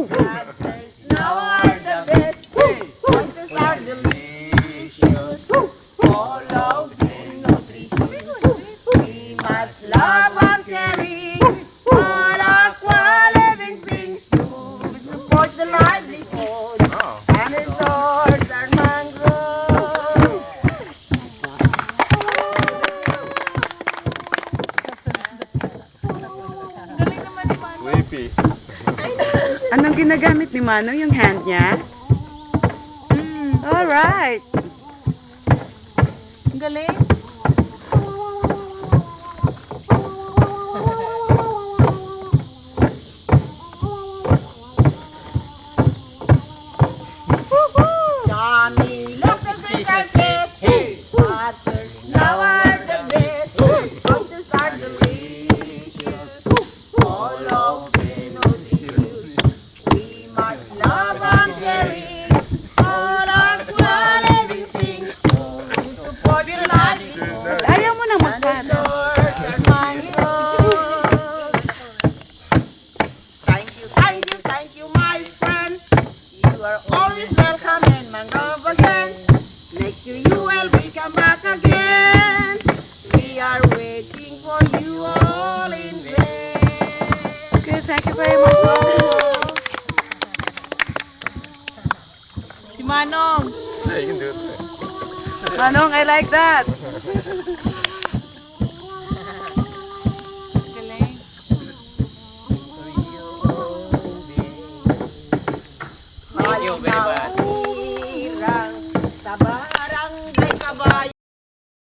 Others now are the best. Others are delicious. All of them nutritious. We must love and caring all aqua living things to support the livelihood and resource our mangroves. Sleepy. Anong ginagamit ni Manong? Yung hand niya? Alright. Ang galing. Johnny, look at this and say, others now are the best. Others are delicious. All of them nutritious. We must love and caring all aqua living things to support the livelihood Ayaw mo nang and magkano. resource our mangroves. Thank you, my friend. You are always welcome in mangrove again. Next year you will be come back again. We are waiting for you all in vain. Okay, thank you very much. Si Manong. Yeah, you can do it. Manong, I like that.